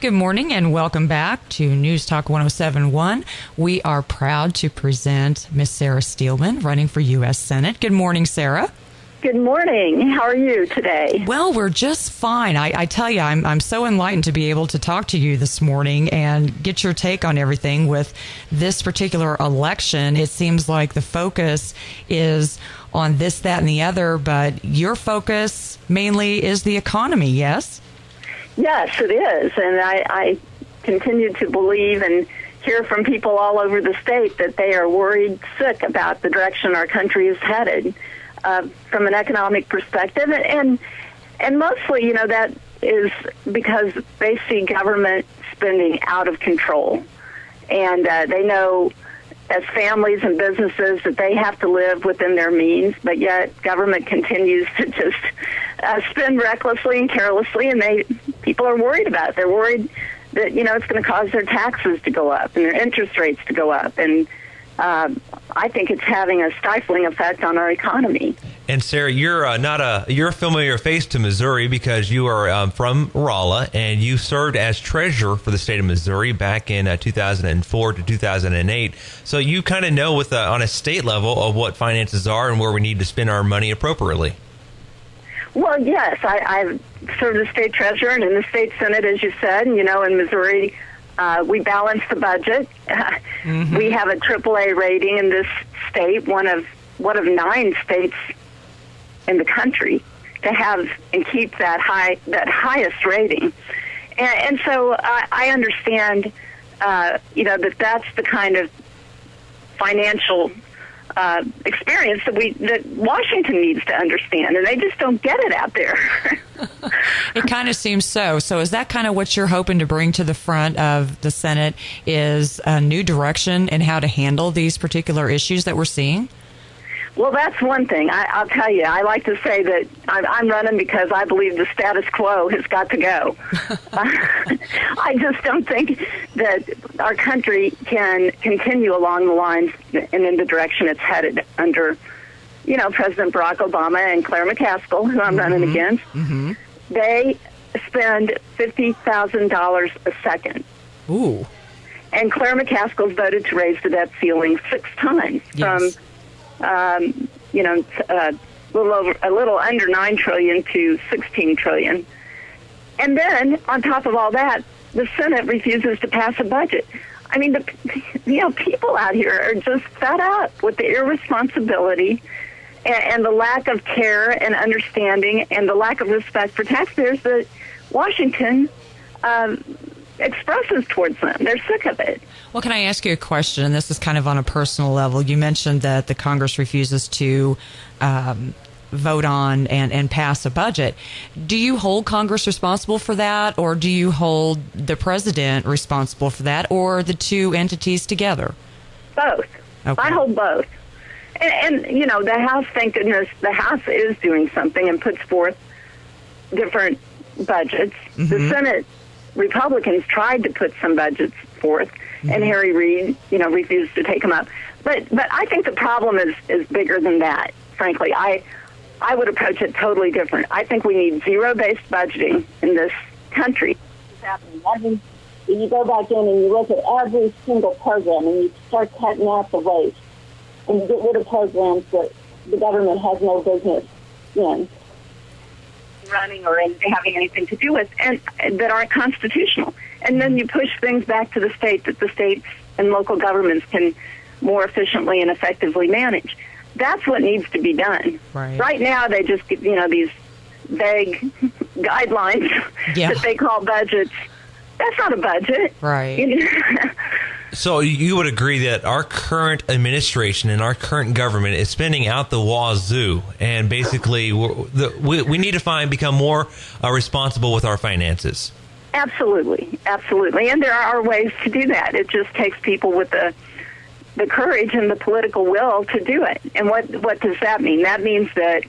Good morning and welcome back to News Talk 107.1. We are proud to present Miss Sarah Steelman running for U.S. Senate. Good morning, Sarah. Good morning. How are you today? Well, we're just fine. I tell you, I'm so enlightened to be able to talk to you this morning and get your take on everything with this particular election. It seems like the focus is on this, that, and the other, but your focus mainly is the economy, yes? Yes, it is. And I continue to believe and hear from people all over the state that they are worried sick about the direction our country is headed. From an economic perspective, and mostly, that is because they see government spending out of control, and they know as families and businesses that they have to live within their means, but yet government continues to just spend recklessly and carelessly, and people are worried about it. They're worried that it's going to cause their taxes to go up and their interest rates to go up, and I think it's having a stifling effect on our economy. And Sarah, you're you're a familiar face to Missouri because you are from Rolla, and you served as treasurer for the state of Missouri back in 2004 to 2008. So you kind of know on a state level of what finances are and where we need to spend our money appropriately. Well, yes, I've served as state treasurer and in the state senate, as you said. And, in Missouri, we balance the budget. Mm-hmm. We have a AAA rating in this state, one of 9 states in the country to have and keep that highest rating. And so I understand, that's the kind of financial experience that Washington needs to understand, and they just don't get it out there. It kind of seems so. So is that kind of what you're hoping to bring to the front of the Senate, is a new direction in how to handle these particular issues that we're seeing? Well, that's one thing. I'll tell you, I like to say that I'm running because I believe the status quo has got to go. I just don't think that our country can continue along the lines and in the direction it's headed under, President Barack Obama and Claire McCaskill, who I'm running against. Mm-hmm. They spend $50,000 a second. Ooh. And Claire McCaskill's voted to raise the debt ceiling 6 times from a little under $9 trillion to $16 trillion. And then, on top of all that, the Senate refuses to pass a budget. I mean, people out here are just fed up with the irresponsibility and the lack of care and understanding and the lack of respect for taxpayers that Washington expresses towards them. They're sick of it. Well, can I ask you a question? And this is kind of on a personal level. You mentioned that the Congress refuses to vote on and pass a budget. Do you hold Congress responsible for that, or do you hold the president responsible for that, or the two entities together? Both. Okay. I hold both. And the House, thank goodness, the House is doing something and puts forth different budgets. Mm-hmm. The Senate Republicans tried to put some budgets forth, and Harry Reid, refused to take them up. But I think the problem is bigger than that. Frankly, I would approach it totally different. I think we need zero-based budgeting in this country. When you go back in and you look at every single program and you start cutting out the waste and you get rid of programs that the government has no business in running or having anything to do with, and that aren't constitutional. And then you push things back to the state that the states and local governments can more efficiently and effectively manage. That's what needs to be done. Right now, they just get, these vague guidelines that they call budgets. That's not a budget. Right. So you would agree that our current administration and our current government is spending out the wazoo, and basically we need to become more responsible with our finances. Absolutely. And there are ways to do that. It just takes people with the courage and the political will to do it. And what does that mean? That means that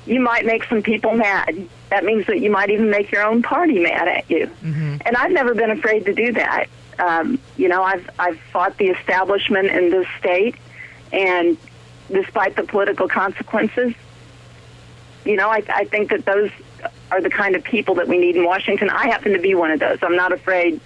you might make some people mad. That means that you might even make your own party mad at you. Mm-hmm. And I've never been afraid to do that. I've fought the establishment in this state, and despite the political consequences, I think that those are the kind of people that we need in Washington. I happen to be one of those. I'm not afraid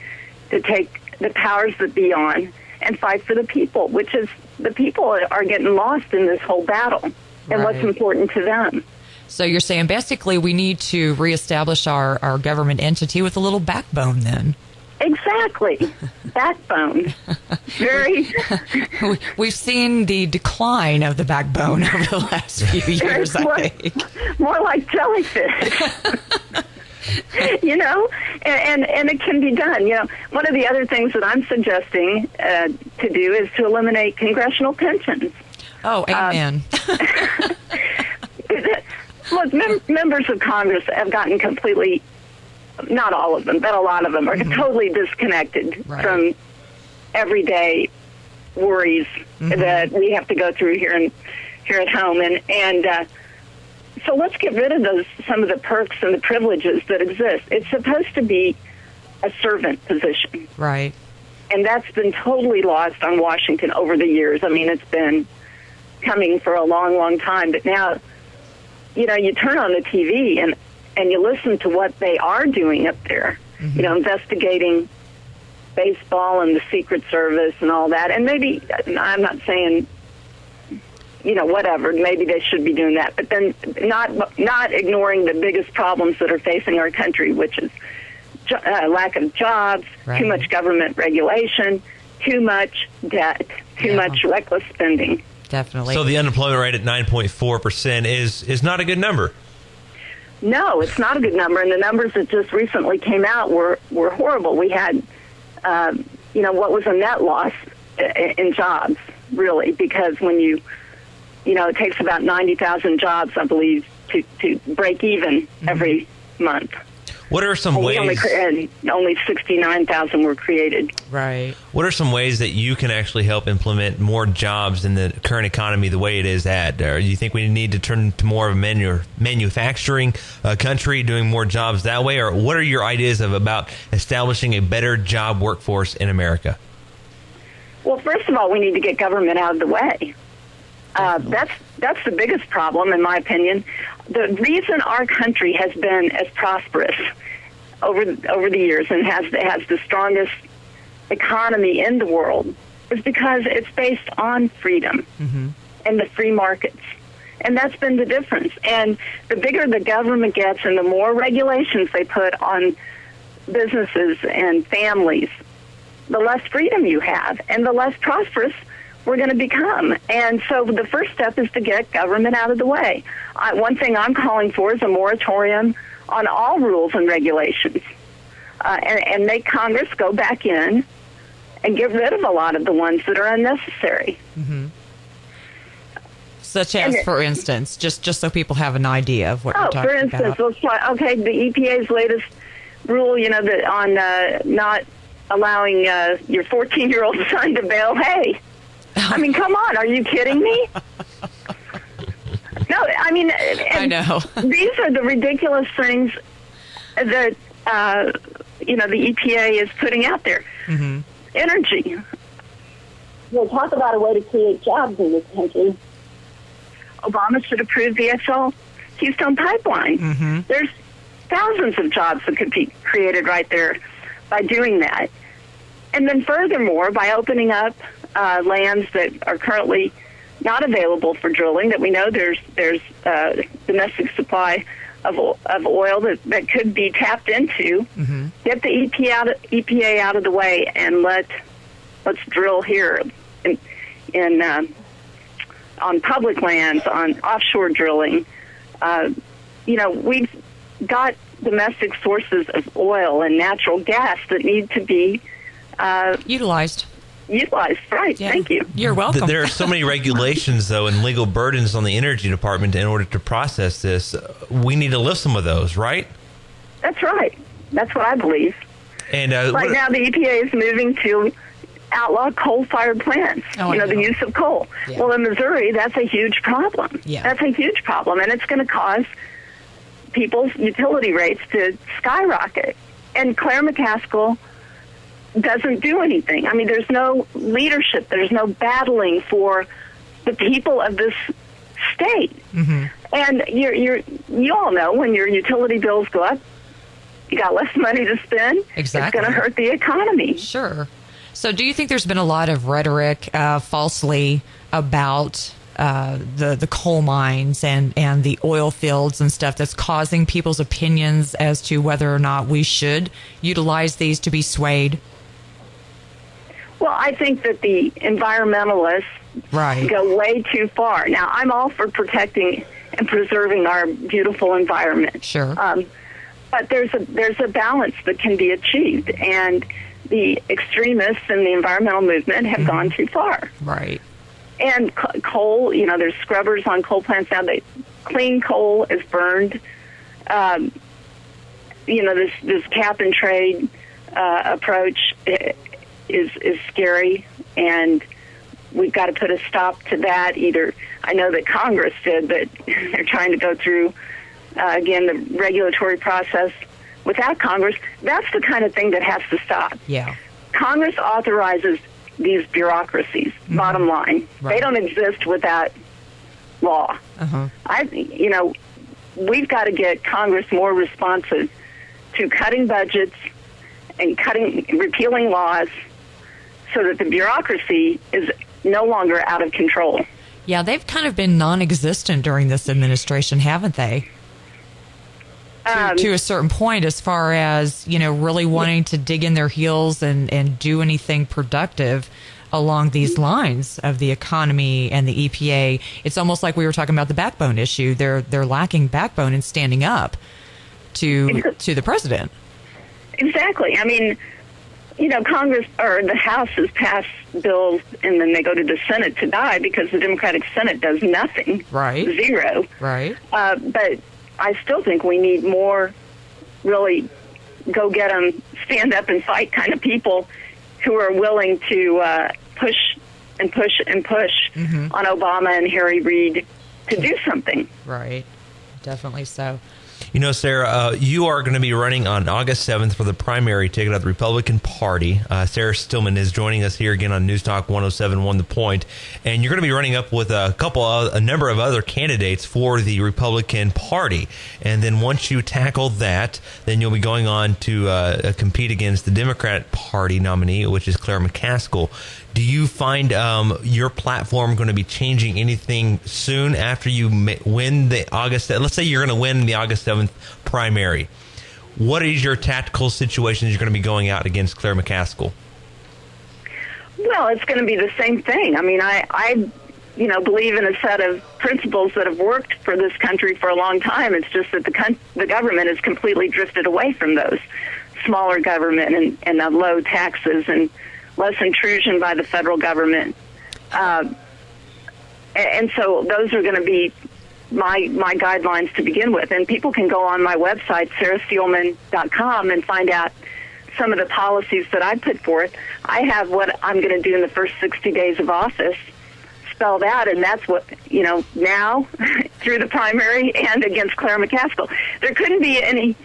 to take the powers that be on and fight for the people, which is the people are getting lost in this whole battle and what's important to them. So you're saying basically we need to reestablish our government entity with a little backbone then. Exactly. Backbone. Very. We've seen the decline of the backbone over the last few years, I think. More like jellyfish. You know, and it can be done. You know, one of the other things that I'm suggesting to do is to eliminate congressional pensions. Oh, amen. Look, members of Congress have gotten completely, not all of them, but a lot of them are totally disconnected from everyday worries that we have to go through here at home. And so let's get rid of some of the perks and the privileges that exist. It's supposed to be a servant position. Right. And that's been totally lost on Washington over the years. I mean, it's been coming for a long, long time. But now, you know, you turn on the TV and you listen to what they are doing up there, you know, investigating baseball and the Secret Service and all that. And maybe, I'm not saying, you know, whatever, maybe they should be doing that, but then not ignoring the biggest problems that are facing our country, which is lack of jobs, too much government regulation, too much debt, too much reckless spending. Definitely. So the unemployment rate at 9.4% is not a good number. No, it's not a good number, and the numbers that just recently came out were horrible. We had, you know, what was a net loss in jobs, really, because when you know, it takes about 90,000 jobs, I believe, to break even every month. What are some ways? Only 69,000 were created. Right. What are some ways that you can actually help implement more jobs in the current economy the way it is at? Or do you think we need to turn to more of a manufacturing country, doing more jobs that way? Or what are your ideas about establishing a better job workforce in America? Well, first of all, we need to get government out of the way. That's the biggest problem, in my opinion. The reason our country has been as prosperous over the years and has the strongest economy in the world is because it's based on freedom and the free markets. And that's been the difference. And the bigger the government gets and the more regulations they put on businesses and families, the less freedom you have and the less prosperous we're going to become. And so the first step is to get government out of the way. One thing I'm calling for is a moratorium on all rules and regulations, and make Congress go back in and get rid of a lot of the ones that are unnecessary. Such as, for instance, just so people have an idea of what you're talking about. For instance, okay, the EPA's latest rule, you know, that on not allowing your 14-year-old son to bale hay. I mean, come on, are you kidding me? No, I mean, I know. These are the ridiculous things that, you know, the EPA is putting out there. Energy. We'll talk about a way to create jobs in this country. Obama should approve the XL Keystone Pipeline. There's thousands of jobs that could be created right there by doing that. And then furthermore, by opening up lands that are currently not available for drilling, that we know there's domestic supply of oil that could be tapped into. Get the EPA out of the way and let's drill here on public lands, on offshore drilling. You know, we've got domestic sources of oil and natural gas that need to be utilized, right. Yeah. Thank you. You're welcome. There are so many regulations, though, and legal burdens on the Energy Department in order to process this. We need to lift some of those, right? That's right. That's what I believe. And right now, the EPA is moving to outlaw coal-fired plants, the use of coal. Yeah. Well, in Missouri, that's a huge problem. Yeah. That's a huge problem, and it's going to cause people's utility rates to skyrocket. And Claire McCaskill doesn't do anything. I mean, there's no leadership. There's no battling for the people of this state. And you all know when your utility bills go up, you got less money to spend. Exactly. It's going to hurt the economy. Sure. So do you think there's been a lot of rhetoric falsely about the coal mines and the oil fields and stuff that's causing people's opinions as to whether or not we should utilize these to be swayed? Well, I think that the environmentalists go way too far. Now, I'm all for protecting and preserving our beautiful environment. Sure. But there's a balance that can be achieved, and the extremists in the environmental movement have gone too far. Right. And coal, there's scrubbers on coal plants now. Clean coal is burned. This cap and trade approach is scary, and we've got to put a stop to that. Either I know that Congress did, but they're trying to go through again the regulatory process without Congress. That's the kind of thing that has to stop. Yeah. Congress authorizes these bureaucracies. Bottom line, they don't exist without law. We've got to get Congress more responsive to cutting budgets and repealing laws, so that the bureaucracy is no longer out of control. Yeah, they've kind of been non-existent during this administration, haven't they? To a certain point, as far as, really wanting to dig in their heels and do anything productive along these lines of the economy and the EPA. It's almost like we were talking about the backbone issue. They're lacking backbone in standing up to the president. Exactly. I mean, Congress or the House has passed bills, and then they go to the Senate to die because the Democratic Senate does nothing. Right. Zero. Right. But I still think we need more really go get them, stand up and fight kind of people who are willing to push and push and push on Obama and Harry Reid to do something. Right. Definitely so. Sarah, you are going to be running on August 7th for the primary ticket of the Republican Party. Sarah Steelman is joining us here again on News Talk 107.1 The Point. And you're going to be running up with a number of other candidates for the Republican Party. And then once you tackle that, then you'll be going on to compete against the Democrat Party nominee, which is Claire McCaskill. Do you find your platform going to be changing anything soon after you win the August? Let's say you're going to win the August 7th primary. What is your tactical situations you're going to be going out against Claire McCaskill? Well, it's going to be the same thing. I mean, I believe in a set of principles that have worked for this country for a long time. It's just that the government has completely drifted away from those. Smaller government and low taxes and less intrusion by the federal government. And so those are going to be my guidelines to begin with. And people can go on my website, sarahsteelman.com, and find out some of the policies that I put forth. I have what I'm going to do in the first 60 days of office spelled out, and that's what, now through the primary and against Claire McCaskill. There couldn't be any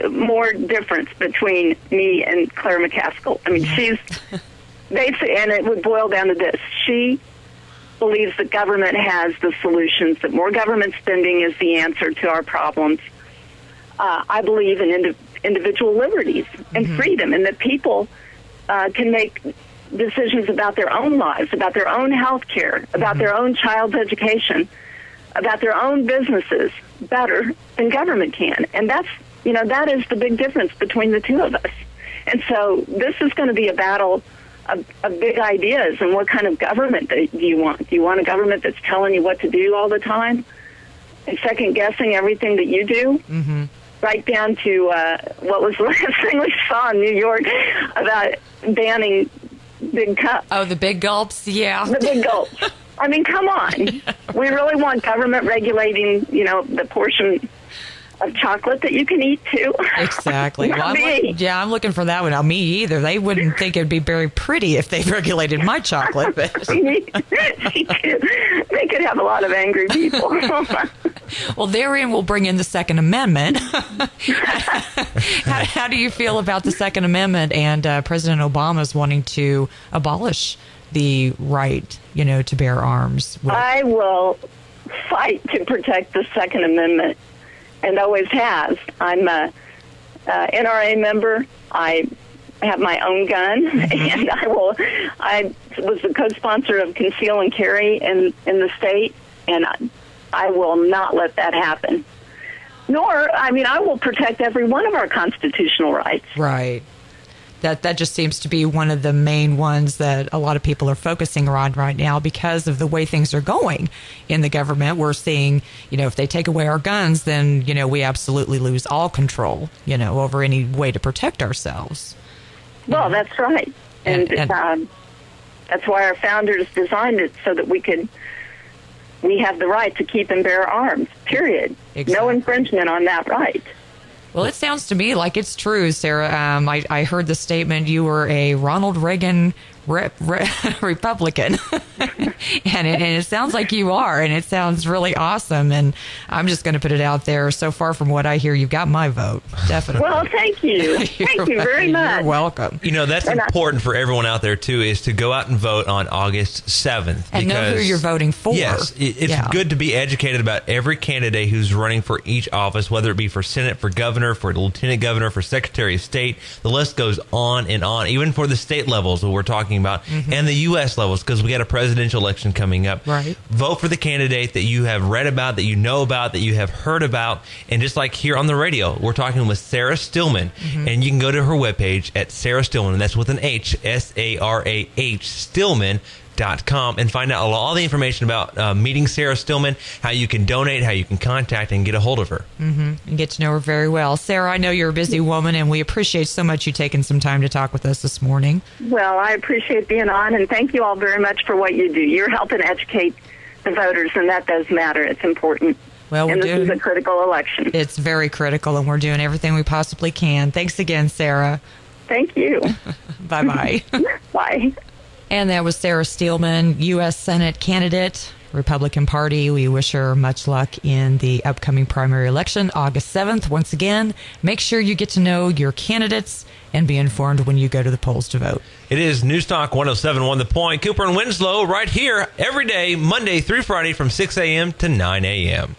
more difference between me and Claire McCaskill. I mean, she's basically, and it would boil down to this. She believes that government has the solutions, that more government spending is the answer to our problems. I believe in individual liberties and freedom, and that people can make decisions about their own lives, about their own health care, about their own child's education, about their own businesses better than government can. And that's that is the big difference between the two of us. And so this is going to be a battle of big ideas. And what kind of government do you want? Do you want a government that's telling you what to do all the time and second-guessing everything that you do? Right down to what was the last thing we saw in New York about banning big cups. Oh, the big gulps? Yeah. The big gulps. I mean, come on. We really want government regulating, the portion of chocolate that you can eat too. Exactly. I'm looking for that one. Now, me either. They wouldn't think it'd be very pretty if they regulated my chocolate. But me too. They could have a lot of angry people. Well, therein we'll bring in the Second Amendment. How do you feel about the Second Amendment and President Obama's wanting to abolish the right, to bear arms? I will fight to protect the Second Amendment, and always has. I'm a NRA member. I have my own gun, and I was the co-sponsor of conceal and carry in the state, and I will not let that happen. I will protect every one of our constitutional rights. Right. That just seems to be one of the main ones that a lot of people are focusing on right now because of the way things are going in the government. We're seeing, if they take away our guns, then, we absolutely lose all control, over any way to protect ourselves. Well, that's right. And that's why our founders designed it, so that we have the right to keep and bear arms, period. Exactly. No infringement on that right. Well, it sounds to me like it's true, Sarah. I heard the statement you were a Ronald Reagan Republican, and it sounds like you are, and it sounds really awesome. And I'm just going to put it out there. So far from what I hear, you've got my vote, definitely. Well, thank you. Thank you very much. You're welcome. That's important for everyone out there, too, is to go out and vote on August 7th. And know who you're voting for. Yes, it's good to be educated about every candidate who's running for each office, whether it be for Senate, for governor, for lieutenant governor, for secretary of state. The list goes on and on, even for the state levels that we're talking about, and the U.S. levels, because we got a presidential election coming up. Right. Vote for the candidate that you have read about, that you know about, that you have heard about. And just like here on the radio, we're talking with Sarah Steelman, and you can go to her webpage at Sarah Steelman, and that's with an H, S-A-R-A-H, Steelman.com, and find out all the information about meeting Sarah Steelman, how you can donate, how you can contact and get a hold of her. And get to know her very well. Sarah, I know you're a busy woman, and we appreciate so much you taking some time to talk with us this morning. Well, I appreciate being on, and thank you all very much for what you do. You're helping educate the voters, and that does matter. It's important. Well, and this is a critical election. It's very critical, and we're doing everything we possibly can. Thanks again, Sarah. Thank you. Bye-bye. Bye. And that was Sarah Steelman, U.S. Senate candidate, Republican Party. We wish her much luck in the upcoming primary election, August 7th. Once again, make sure you get to know your candidates and be informed when you go to the polls to vote. It is News Talk 107.1 The Point. Cooper and Winslow right here every day, Monday through Friday from 6 a.m. to 9 a.m.